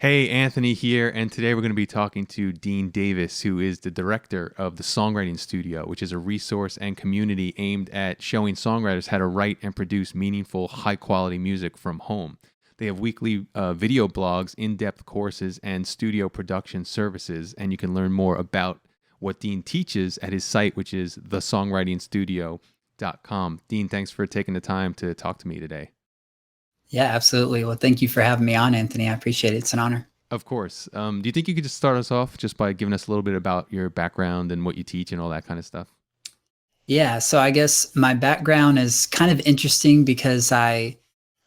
Hey, Anthony here, and today we're going to be talking to Dean Davis, who is the director of the Songwriting Studio, which is a resource and community aimed at showing songwriters how to write and produce meaningful, high quality music from home. They have weekly video blogs, in depth courses, and studio production services, and you can learn more about what Dean teaches at his site, which is thesongwritingstudio.com. Dean, thanks for taking the time to talk to me today. Yeah, absolutely. Well, thank you for having me on, Anthony. I appreciate it. It's an honor. Of course. Do you think you could just start us off just by giving us a little bit about your background and what you teach and all that kind of stuff? Yeah, so I guess my background is kind of interesting because I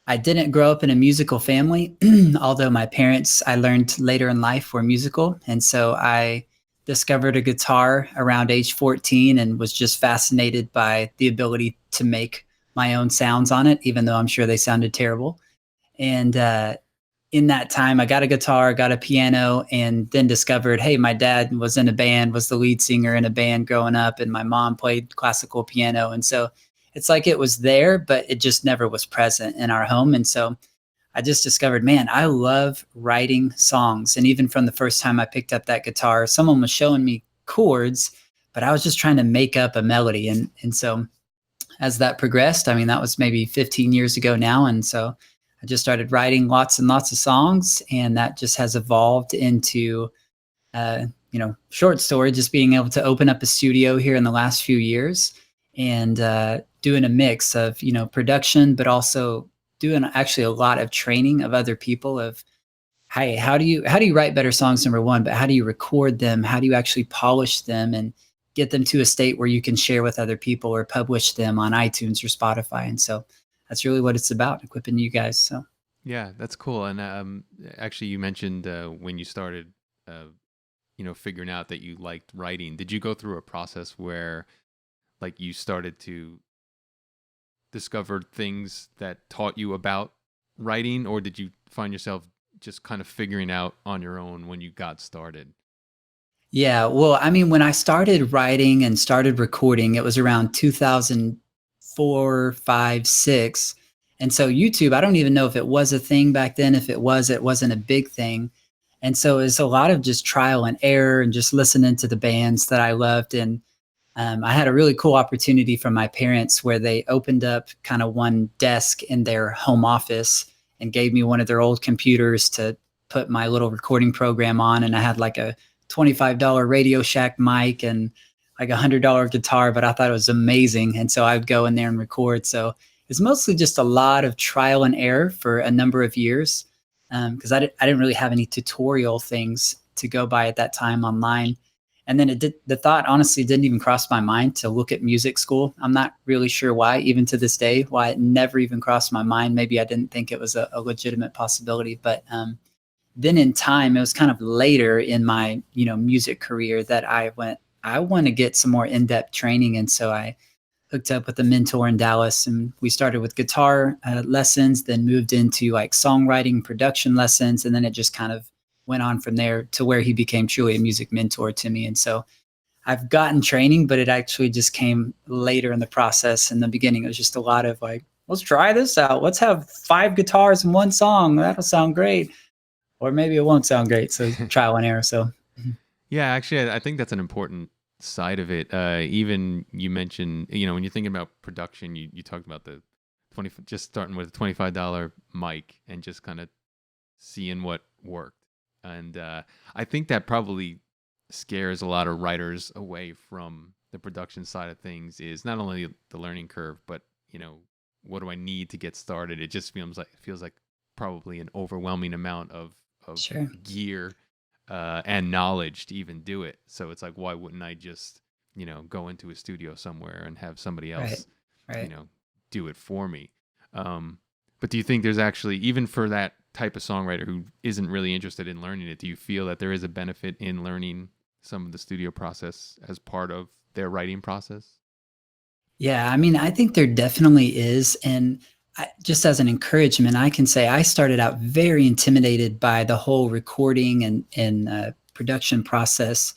didn't grow up in a musical family, although my parents, I learned later in life, were musical. And so I discovered a guitar around age 14 and was just fascinated by the ability to make my own sounds on it, even though I'm sure they sounded terrible. And in that time, I got a guitar, got a piano, and then discovered, hey, my dad was in a band, was the lead singer in a band growing up, and my mom played classical piano. And so it's like it was there, but it just never was present in our home. And so I just discovered, man, I love writing songs. And even from the first time I picked up that guitar, someone was showing me chords, but I was just trying to make up a melody. And so as that progressed, I mean, that was maybe 15 years ago now. And so I just started writing lots and lots of songs, and that just has evolved into, short story, just being able to open up a studio here in the last few years and doing a mix of, production, but also doing actually a lot of training of other people of, hey, how do you write better songs, number one, but how do you record them? How do you actually polish them and get them to a state where you can share with other people or publish them on iTunes or Spotify? And so that's really what it's about, equipping you guys. So Yeah, that's cool. And actually, you mentioned when you started, figuring out that you liked writing. Did you go through a process where, like, you started to discover things that taught you about writing, or did you find yourself just kind of figuring out on your own when you got started? yeah, well, I mean, when I started writing and started recording, it was around 2004, 5, 6. And so YouTube, I don't even know if it was a thing back then. If it was, it wasn't a big thing. And so it's a lot of just trial and error and just listening to the bands that I loved. And I had a really cool opportunity from my parents where they opened up kind of one desk in their home office and gave me one of their old computers to put my little recording program on. And I had like a $25 Radio Shack mic and like $100 guitar, but I thought it was amazing. And so I'd go in there and record. So it's mostly just a lot of trial and error for a number of years, because I didn't really have any tutorial things to go by at that time online. And then the thought honestly didn't even cross my mind to look at music school. I'm not really sure why, even to this day, why it never even crossed my mind. Maybe I didn't think it was a legitimate possibility, but then in time, it was kind of later in my, music career that I went, I want to get some more in-depth training. And so I hooked up with a mentor in Dallas, and we started with guitar lessons, then moved into like songwriting production lessons. And then it just kind of went on from there to where he became truly a music mentor to me. And so I've gotten training, but it actually just came later in the process. In the beginning, it was just a lot of like, let's try this out. Let's have 5 guitars in one song. That'll sound great. Or maybe it won't sound great. So trial and error. So Yeah, actually, I think that's an important side of it. Even you mentioned, when you're thinking about production, you talked about the 20, just starting with a $25 mic and just kind of seeing what worked. And I think that probably scares a lot of writers away from the production side of things, is not only the learning curve, but, what do I need to get started? It just feels like probably an overwhelming amount of sure. gear and knowledge to even do it. So it's like, why wouldn't I just, go into a studio somewhere and have somebody Right. else, you Right. know, do it for me? But do you think there's actually, even for that type of songwriter who isn't really interested in learning it, do you feel that there is a benefit in learning some of the studio process as part of their writing process? Yeah, I mean, I think there definitely is. And just as an encouragement, I can say I started out very intimidated by the whole recording and production process.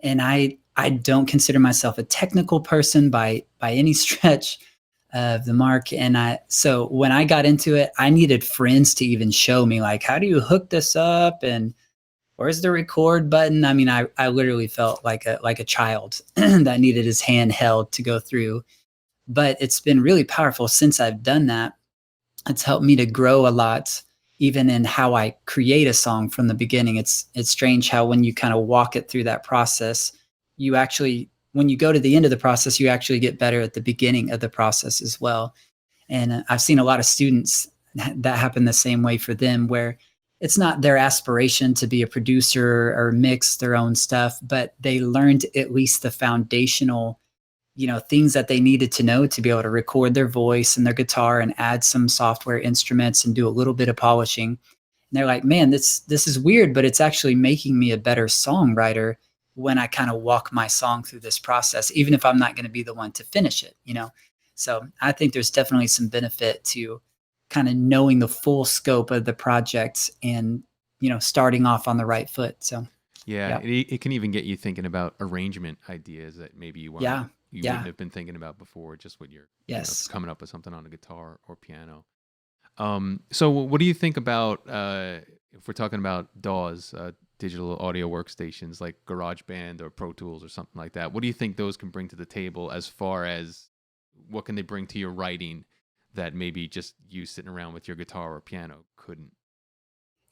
And I don't consider myself a technical person by any stretch. of the mark. And so when I got into it, I needed friends to even show me, like, how do you hook this up? And where's the record button? I mean, I literally felt like a child that needed his hand held to go through. But it's been really powerful since I've done that. It's helped me to grow a lot, even in how I create a song from the beginning. It's strange how when you kind of walk it through that process, you actually, when you go to the end of the process, you actually get better at the beginning of the process as well. And I've seen a lot of students that happen the same way for them, where it's not their aspiration to be a producer or mix their own stuff, but they learned at least the foundational, things that they needed to know to be able to record their voice and their guitar and add some software instruments and do a little bit of polishing. And they're like, man, this is weird, but it's actually making me a better songwriter when I kind of walk my song through this process, even if I'm not going to be the one to finish it. So I think there's definitely some benefit to kind of knowing the full scope of the project and, starting off on the right foot. So Yeah, yeah, it can even get you thinking about arrangement ideas that maybe yeah, you wouldn't yeah, have been thinking about before, just when you're yes. coming up with something on a guitar or piano. So what do you think about if we're talking about DAWs, digital audio workstations like GarageBand or Pro Tools or something like that? What do you think those can bring to the table as far as what can they bring to your writing that maybe just you sitting around with your guitar or piano couldn't?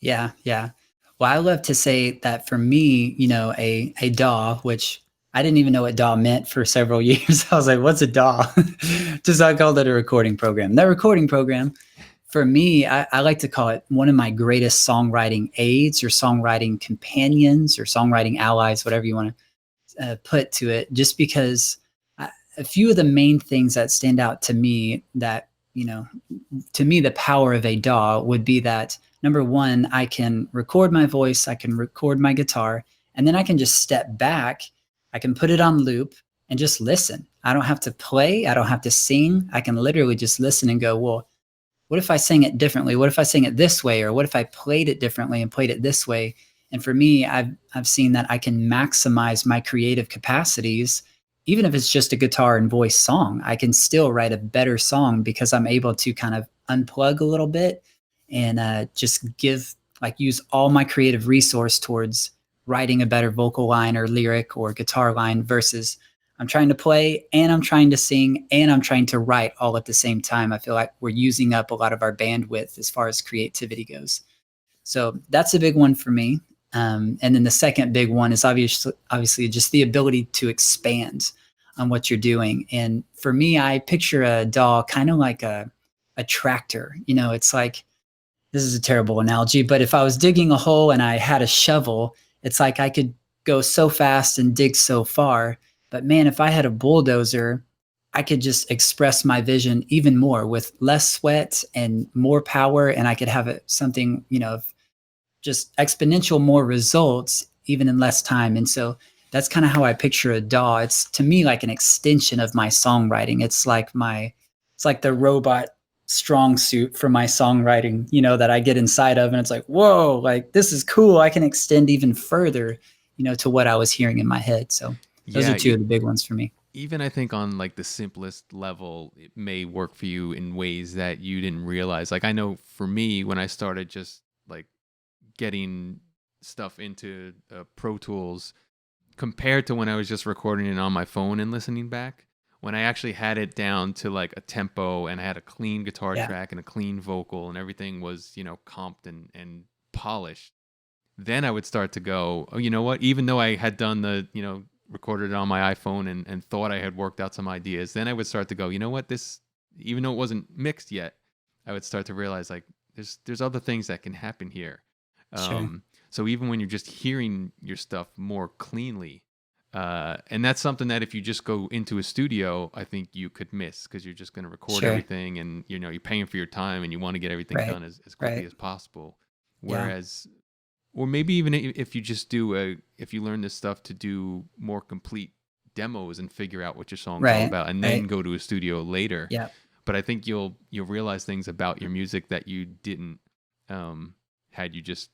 Yeah, yeah. Well, I love to say that for me, a DAW, which I didn't even know what DAW meant for several years. I was like, what's a DAW? Just I called it a recording program. That recording program, for me, I like to call it one of my greatest songwriting aids or songwriting companions or songwriting allies, whatever you want to put to it, just because a few of the main things that stand out to me that, to me, the power of a DAW would be that number one, I can record my voice, I can record my guitar, and then I can just step back. I can put it on loop and just listen. I don't have to play. I don't have to sing. I can literally just listen and go, well, what if I sang it differently? What if I sang it this way? Or what if I played it differently and played it this way? And for me, I've seen that I can maximize my creative capacities. Even if it's just a guitar and voice song, I can still write a better song because I'm able to kind of unplug a little bit and just use all my creative resource towards writing a better vocal line or lyric or guitar line versus I'm trying to play and I'm trying to sing and I'm trying to write all at the same time. I feel like we're using up a lot of our bandwidth as far as creativity goes. So that's a big one for me. And then the second big one is obviously just the ability to expand on what you're doing. And for me, I picture a DAW kind of like a tractor. It's like, this is a terrible analogy, but if I was digging a hole and I had a shovel, it's like I could go so fast and dig so far. But man, if I had a bulldozer, I could just express my vision even more with less sweat and more power. And I could have something, just exponential more results, even in less time. And so that's kind of how I picture a DAW. It's to me like an extension of my songwriting. It's like the robot strong suit for my songwriting, that I get inside of. And it's like, whoa, like this is cool. I can extend even further, to what I was hearing in my head. So those are Yeah, two of the big ones for me. even I think on like the simplest level, it may work for you in ways that you didn't realize. Like I know for me, when I started just like getting stuff into Pro Tools compared to when I was just recording it on my phone and listening back, when I actually had it down to like a tempo and I had a clean guitar Yeah. track and a clean vocal and everything was, comped and polished, then I would start to go, oh, you know what? Even though I had done recorded it on my iPhone and thought I had worked out some ideas, then I would start to go, you know what? This, even though it wasn't mixed yet, I would start to realize like there's other things that can happen here. Sure. So even when you're just hearing your stuff more cleanly, and that's something that if you just go into a studio, I think you could miss because you're just going to record Sure. everything and you're paying for your time and you want to get everything Right. done as quickly Right. as possible. Yeah. Whereas, or maybe even if you just if you learn this stuff to do more complete demos and figure out what your song's all Right. about and then Right. go to a studio later. Yeah. But I think you'll realize things about your music that you didn't had you just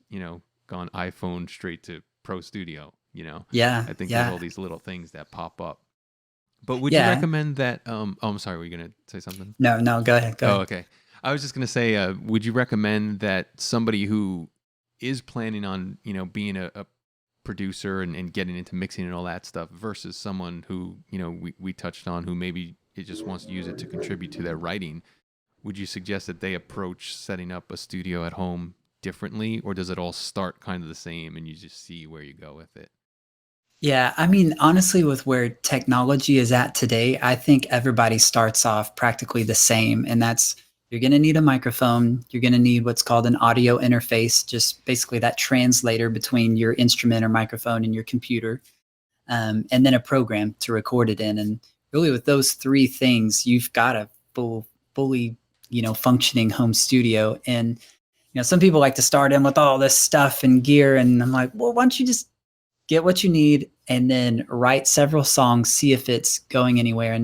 gone iPhone straight to Pro Studio. Yeah. I think there's Yeah. all these little things that pop up. But would you Yeah. recommend that? Oh, I'm sorry. Were you gonna say something? No, no, go ahead. Go Oh, ahead. okay. I was just gonna say, would you recommend that somebody who is planning on, being a producer and getting into mixing and all that stuff versus someone who, we touched on, who maybe it just wants to use it to contribute to their writing? Would you suggest that they approach setting up a studio at home differently, or does it all start kind of the same and you just see where you go with it? Yeah, I mean, honestly, with where technology is at today, I think everybody starts off practically the same. And that's you're going to need a microphone. You're going to need what's called an audio interface, just basically that translator between your instrument or microphone and your computer, and then a program to record it in. And really, with those three things, you've got a fully, functioning home studio. And some people like to start in with all this stuff and gear, and I'm like, well, why don't you just get what you need and then write several songs, see if it's going anywhere.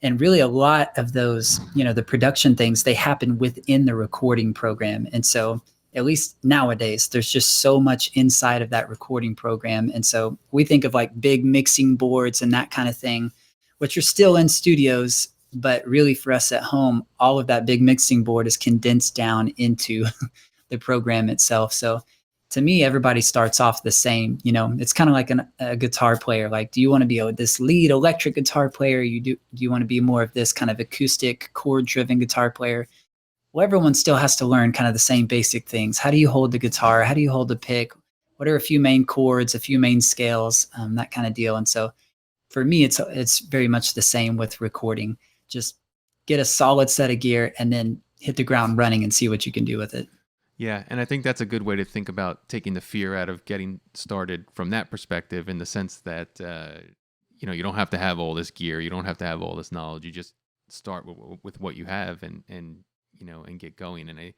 And really a lot of those, the production things, they happen within the recording program. And so at least nowadays, there's just so much inside of that recording program. And so we think of like big mixing boards and that kind of thing, which are still in studios, but really for us at home, all of that big mixing board is condensed down into the program itself. So to me, everybody starts off the same. It's kind of like a guitar player. Like, do you want to be this lead electric guitar player? Do you want to be more of this kind of acoustic chord driven guitar player? Well, everyone still has to learn kind of the same basic things. How do you hold the guitar? How do you hold the pick? What are a few main chords, a few main scales, that kind of deal. And so for me, it's very much the same with recording. Just get a solid set of gear and then hit the ground running and see what you can do with it. Yeah, and I think that's a good way to think about taking the fear out of getting started from that perspective, in the sense that you don't have to have all this gear, you don't have to have all this knowledge. You just start with what you have, and get going. And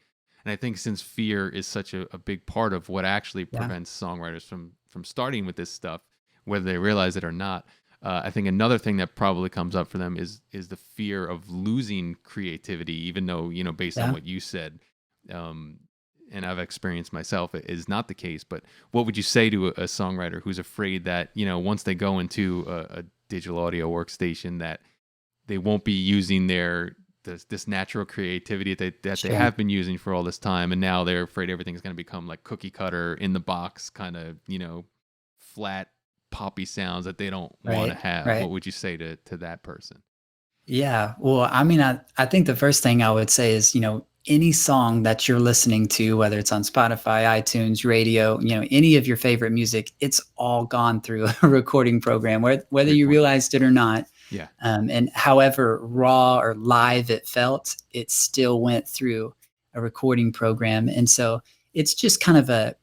I think, since fear is such a big part of what actually Yeah. prevents songwriters from starting with this stuff, whether they realize it or not, I think another thing that probably comes up for them is the fear of losing creativity, even though, based on Yeah. what you said. Um, and I've experienced myself, it is not the case. But what would you say to a songwriter who's afraid that, once they go into a digital audio workstation, that they won't be using this natural creativity that Sure. they have been using for all this time, and now they're afraid everything's going to become like cookie cutter, in the box kind of, flat poppy sounds that they don't want to Right. have? Right. What would you say to that person? Yeah. Well, I mean, I think the first thing I would say is, any song that you're listening to, whether it's on Spotify, iTunes, radio, any of your favorite music, it's all gone through a recording program, whether Great you point. realized it or not. Yeah. And however raw or live it felt, it still went through a recording program. And so it's just kind of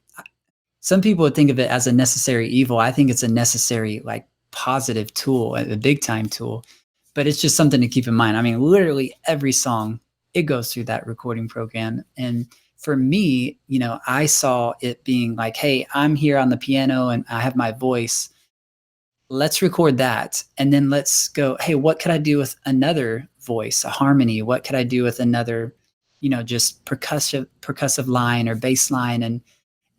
some people would think of it as a necessary evil. I think it's a necessary, like, positive tool, a big time tool, but it's just something to keep in mind. I mean, literally every song, it goes through that recording program. And for me, I saw it being like, hey, I'm here on the piano and I have my voice. Let's record that. And then let's go, hey, what could I do with another voice, a harmony? What could I do with another, just percussive line or bass line?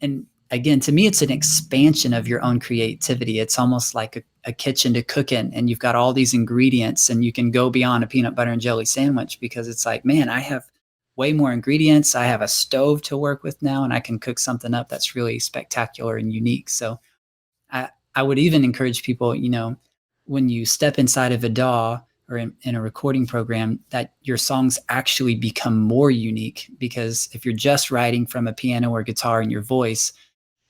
And again, to me, it's an expansion of your own creativity. It's almost like a kitchen to cook in, and you've got all these ingredients, and you can go beyond a peanut butter and jelly sandwich, because it's like, man, I have way more ingredients. I have a stove to work with now, and I can cook something up that's really spectacular and unique. So I would even encourage people, when you step inside of a DAW or in a recording program, that your songs actually become more unique. Because if you're just writing from a piano or guitar in your voice,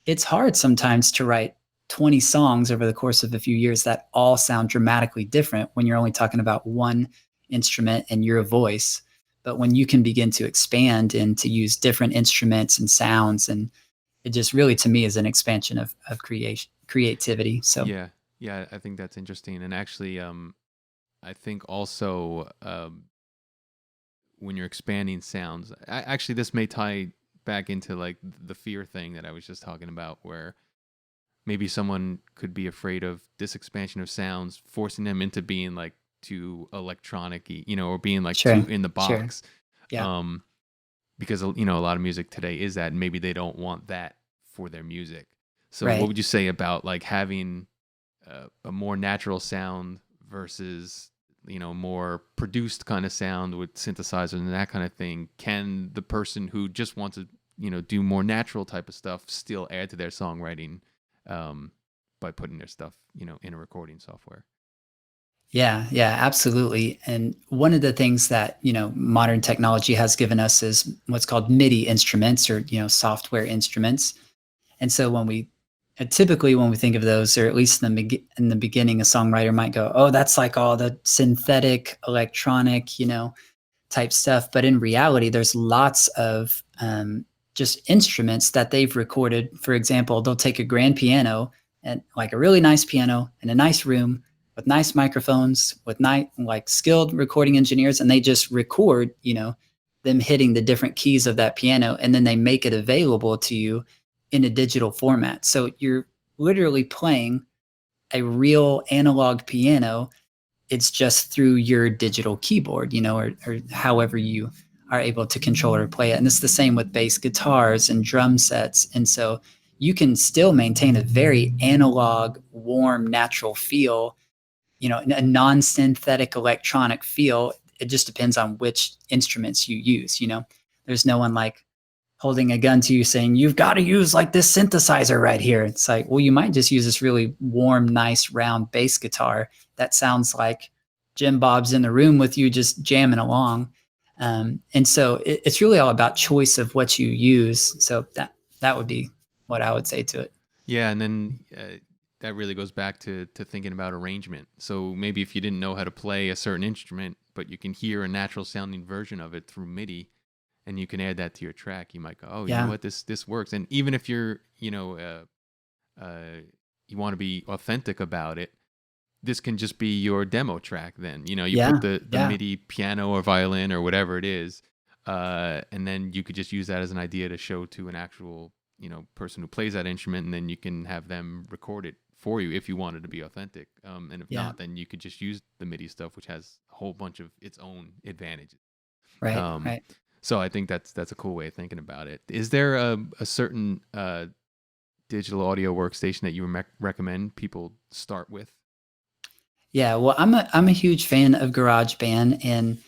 it's hard sometimes to write 20 songs over the course of a few years that all sound dramatically different when you're only talking about one instrument and your voice. But when you can begin to expand and to use different instruments and sounds, and it just really, to me, is an expansion of creativity. So Yeah. Yeah, I think that's interesting. And actually, I think also, when you're expanding sounds, actually, this may tie back into like the fear thing that I was just talking about, where maybe someone could be afraid of this expansion of sounds forcing them into being like too electronic, or being like sure, too in the sure. box. Yeah, Um, because, a lot of music today is that, and maybe they don't want that for their music. So what right. would you say about like having a more natural sound versus more produced kind of sound with synthesizers and that kind of thing? Can the person who just wants to do more natural type of stuff still add to their songwriting by putting their stuff in a recording software? Yeah, yeah, absolutely. And one of the things that, modern technology has given us is what's called MIDI instruments, or, software instruments. And so typically when we think of those, or at least in the beginning, a songwriter might go, oh, that's like all the synthetic electronic, type stuff. But in reality, there's lots of just instruments that they've recorded. For example, they'll take a grand piano, and like a really nice piano in a nice room with nice microphones, with like skilled recording engineers, and they just record, them hitting the different keys of that piano, and then they make it available to you in a digital format. So you're literally playing a real analog piano. It's just through your digital keyboard, or however you are able to control or play it. And it's the same with bass guitars and drum sets. And so you can still maintain a very analog, warm, natural feel, a non-synthetic electronic feel. It just depends on which instruments you use. There's no one like holding a gun to you saying, you've got to use like this synthesizer right here. It's like, well, you might just use this really warm, nice, round bass guitar that sounds like Jim Bob's in the room with you just jamming along. And so it's really all about choice of what you use. So that would be what I would say to it. Yeah, and then that really goes back to thinking about arrangement. So maybe if you didn't know how to play a certain instrument, but you can hear a natural sounding version of it through MIDI, and you can add that to your track, you might go, oh, you know what, this works. And even if you're, you want to be authentic about it, this can just be your demo track then. You put the MIDI piano or violin or whatever it is, and then you could just use that as an idea to show to an actual, person who plays that instrument, and then you can have them record it for you if you wanted to be authentic. And if not, then you could just use the MIDI stuff, which has a whole bunch of its own advantages. Right, right. So I think that's a cool way of thinking about it. Is there a certain digital audio workstation that you recommend people start with? Yeah, well, I'm a huge fan of GarageBand, and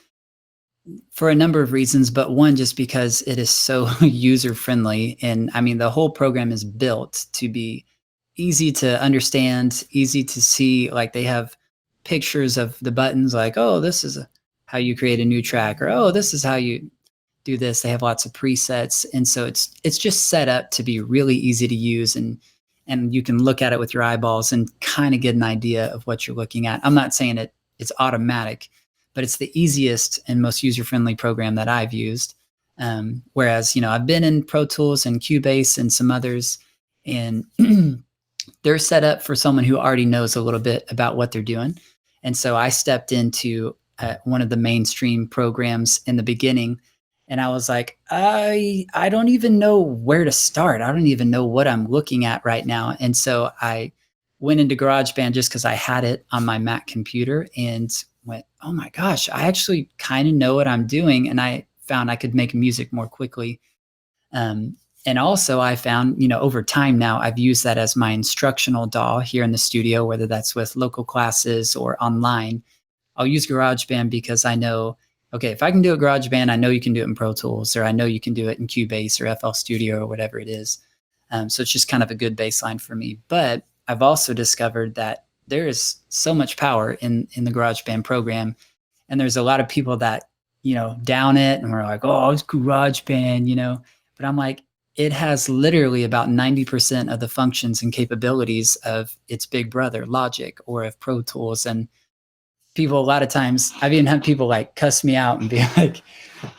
for a number of reasons, but one, just because it is so user friendly. And I mean, the whole program is built to be easy to understand, easy to see. Like, they have pictures of the buttons, like, oh, this is how you create a new track, or oh, this is how you do this. They have lots of presets. And so it's just set up to be really easy to use, and you can look at it with your eyeballs and kind of get an idea of what you're looking at. I'm not saying it's automatic, but it's the easiest and most user-friendly program that I've used. Whereas, I've been in Pro Tools and Cubase and some others, and they're set up for someone who already knows a little bit about what they're doing. And so I stepped into one of the mainstream programs in the beginning, and I was like, I don't even know where to start. I don't even know what I'm looking at right now. And so I went into GarageBand just because I had it on my Mac computer, and went, oh my gosh, I actually kind of know what I'm doing. And I found I could make music more quickly. And also I found, over time now, I've used that as my instructional DAW here in the studio, whether that's with local classes or online. I'll use GarageBand because I know, okay, if I can do it GarageBand, I know you can do it in Pro Tools, or I know you can do it in Cubase or FL Studio or whatever it is. So it's just kind of a good baseline for me. But I've also discovered that there is so much power in the GarageBand program. And there's a lot of people that, down it, and we're like, oh, it's GarageBand, but I'm like, it has literally about 90% of the functions and capabilities of its big brother, Logic, or of Pro Tools. And people, a lot of times, I've even had people like cuss me out and be like,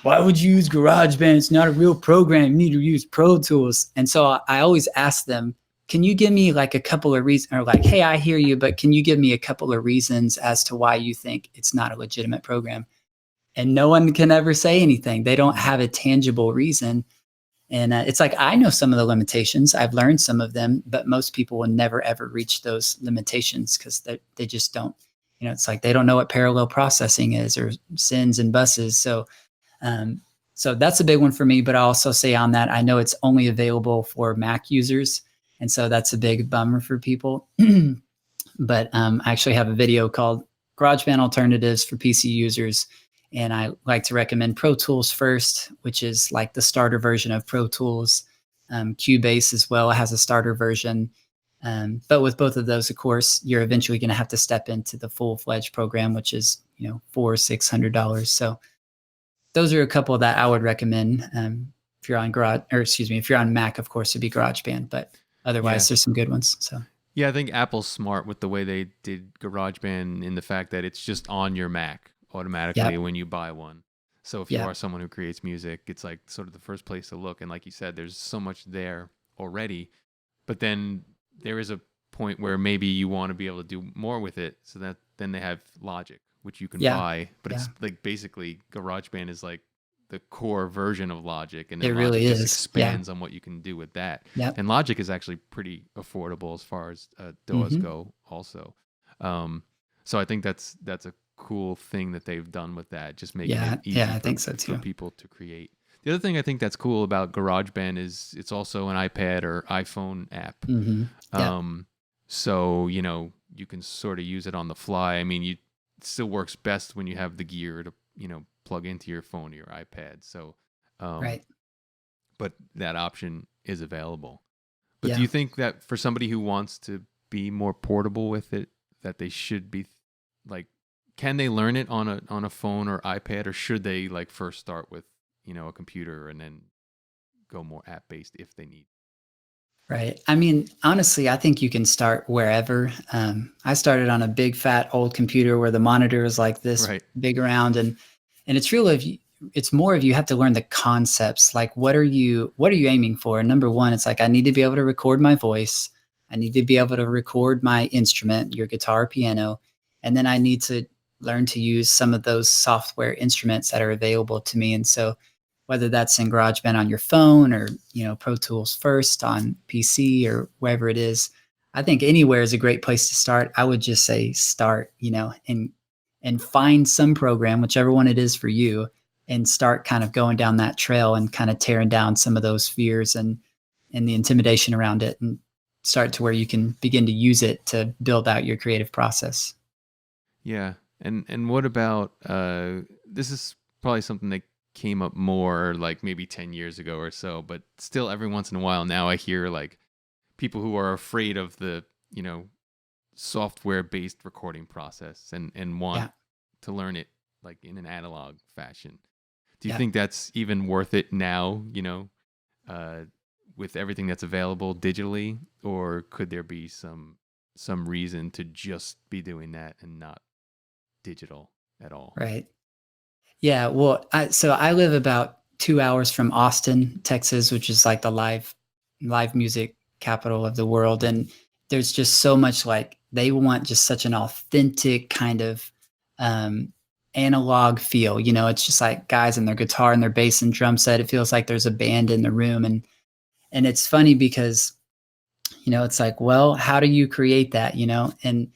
why would you use GarageBand? It's not a real program. You need to use Pro Tools. And so I always ask them, can you give me like a couple of reasons, or like, hey, I hear you, but can you give me a couple of reasons as to why you think it's not a legitimate program? And no one can ever say anything. They don't have a tangible reason. And it's like, I know some of the limitations. I've learned some of them, but most people will never, ever reach those limitations because they just don't, it's like they don't know what parallel processing is, or sends and buses. So that's a big one for me. But I also say on that, I know it's only available for Mac users. And so that's a big bummer for people. But I actually have a video called GarageBand alternatives for PC users. And I like to recommend Pro Tools first, which is like the starter version of Pro Tools. Cubase as well has a starter version. But with both of those, of course, you're eventually going to have to step into the full-fledged program, which is, $400-600. So those are a couple that I would recommend. If you're on if you're on Mac, of course, it'd be GarageBand, but otherwise there's some good ones. So yeah, I think Apple's smart with the way they did GarageBand in the fact that it's just on your Mac automatically when you buy one. So if you are someone who creates music, it's like sort of the first place to look. And like you said, there's so much there already. But then there is a point where maybe you want to be able to do more with it. So that then they have Logic, which you can buy. But it's like basically GarageBand is like the core version of Logic, and then Logic just expands on what you can do with that. And Logic is actually pretty affordable as far as DAWs go also. So I think that's a cool thing that they've done with that, just making it easy for people to create. The other thing I think that's cool about GarageBand is it's also an iPad or iPhone app. So, you can sort of use it on the fly. I mean, it still works best when you have the gear to, plug into your phone or your iPad. So, but that option is available. But do you think that for somebody who wants to be more portable with it, that they should be like, can they learn it on a phone or iPad, or should they like first start with, a computer and then go more app based if they need? Right. I mean, honestly, I think you can start wherever. I started on a big fat old computer where the monitor is like this big around, and it's more of you have to learn the concepts. Like, what are you aiming for? And number one, it's like, I need to be able to record my voice. I need to be able to record my instrument, your guitar, piano. And then I need to learn to use some of those software instruments that are available to me. And so whether that's in GarageBand on your phone or, Pro Tools first on PC or wherever it is, I think anywhere is a great place to start. I would just say start, and find some program, whichever one it is for you, and start kind of going down that trail and kind of tearing down some of those fears and the intimidation around it, and start to where you can begin to use it to build out your creative process. Yeah. And what about, this is probably something that came up more like maybe 10 years ago or so, but still every once in a while now I hear like people who are afraid of the, software-based recording process and want to learn it like in an analog fashion. Do you think that's even worth it now, with everything that's available digitally, or could there be some reason to just be doing that and not digital at all? Right. Yeah. Well, I live about 2 hours from Austin, Texas, which is like the live music capital of the world. And there's just so much, like, they want just such an authentic kind of analog feel. It's just like guys and their guitar and their bass and drum set. It feels like there's a band in the room. And it's funny because, it's like, well, how do you create that? And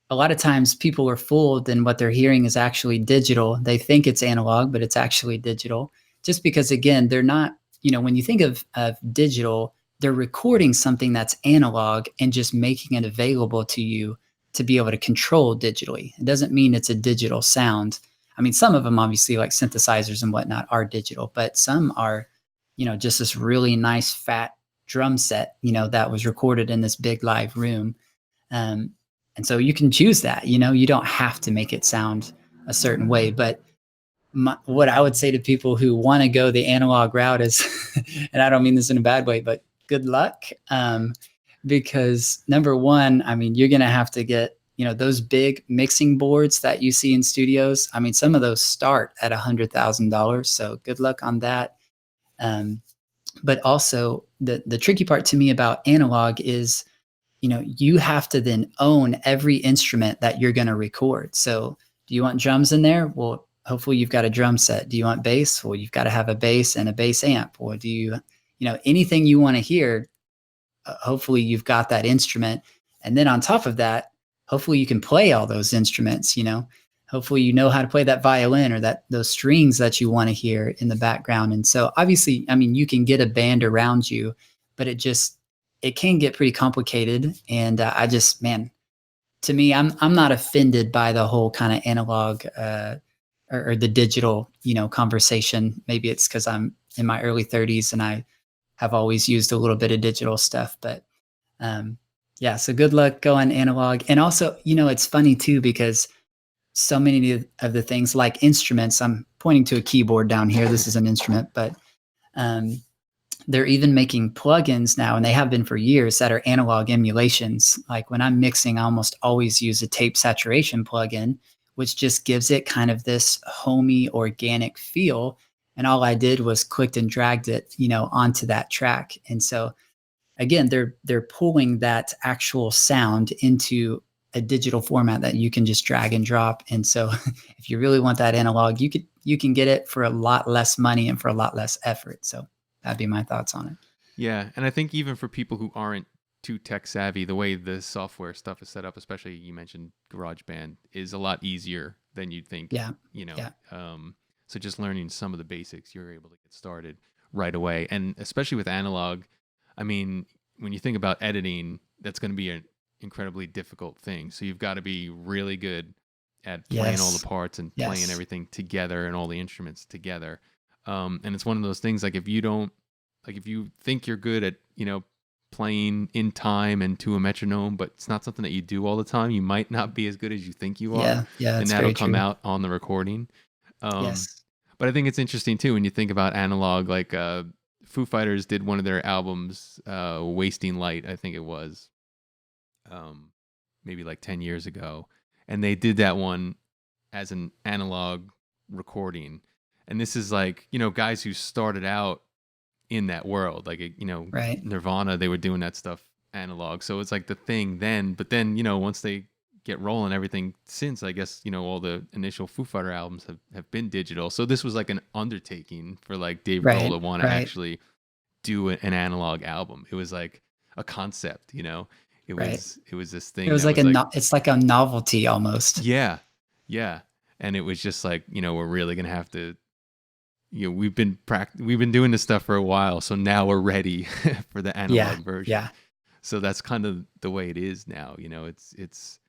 a lot of times people are fooled, and what they're hearing is actually digital. They think it's analog, but it's actually digital. Just because, again, they're not, when you think of digital, they're recording something that's analog and just making it available to you to be able to control digitally. It doesn't mean it's a digital sound. I mean, some of them, obviously, like synthesizers and whatnot, are digital, but some are, just this really nice fat drum set, that was recorded in this big live room. And so you can choose that, you don't have to make it sound a certain way. But what I would say to people who want to go the analog route is, and I don't mean this in a bad way, but good luck. Because number one, I mean, you're going to have to get, those big mixing boards that you see in studios. I mean, some of those start at $100,000. So good luck on that. But also the tricky part to me about analog is, you have to then own every instrument that you're going to record. So do you want drums in there? Well, hopefully you've got a drum set. Do you want bass? Well, you've got to have a bass and a bass amp. Or do you, anything you want to hear, hopefully you've got that instrument. And then on top of that, hopefully you can play all those instruments, hopefully you know how to play that violin or those strings that you want to hear in the background. And so obviously, I mean, you can get a band around you, but it can get pretty complicated. And to me, I'm not offended by the whole kind of analog or the digital, conversation. Maybe it's because I'm in my early 30s and I have always used a little bit of digital stuff. But yeah, so good luck going analog. And also, it's funny too, because so many of the things like instruments, I'm pointing to a keyboard down here. This is an instrument, but um, they're even making plugins now, and they have been for years, that are analog emulations. Like when I'm mixing, I almost always use a tape saturation plugin, which just gives it kind of this homey, organic feel. And all I did was clicked and dragged it, onto that track. And so again, they're pulling that actual sound into a digital format that you can just drag and drop. And so if you really want that analog, you can get it for a lot less money and for a lot less effort. So that'd be my thoughts on it. Yeah, and I think even for people who aren't too tech savvy, the way the software stuff is set up, especially you mentioned GarageBand, is a lot easier than you'd think. Yeah. Yeah. So just learning some of the basics, you're able to get started right away. And especially with analog, I mean, when you think about editing, that's going to be an incredibly difficult thing. So you've got to be really good at playing all the parts and playing everything together and all the instruments together. And it's one of those things, like if you think you're good at, playing in time and to a metronome, but it's not something that you do all the time, you might not be as good as you think you are. Yeah. And that'll come out on the recording. Yes. But I think it's interesting too when you think about analog, like Foo Fighters did one of their albums, Wasting Light, I think it was, maybe like 10 years ago. And they did that one as an analog recording. And this is like, guys who started out in that world, like, Right. Nirvana, they were doing that stuff analog. So it's like the thing then, but then, once they get rolling, everything since, I guess, all the initial Foo Fighter albums have been digital. So this was like an undertaking for like Dave Grohl to want to actually do an analog album. It was like a concept, it was this thing. It was like it's like a novelty almost. Yeah. Yeah. And it was just like, we're really going to have to, we've been doing this stuff for a while. So now we're ready for the analog version. Yeah. So that's kind of the way it is now. It's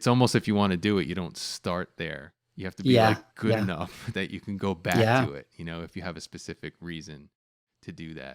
almost, if you want to do it, you don't start there. You have to be like good enough that you can go back to it, if you have a specific reason to do that.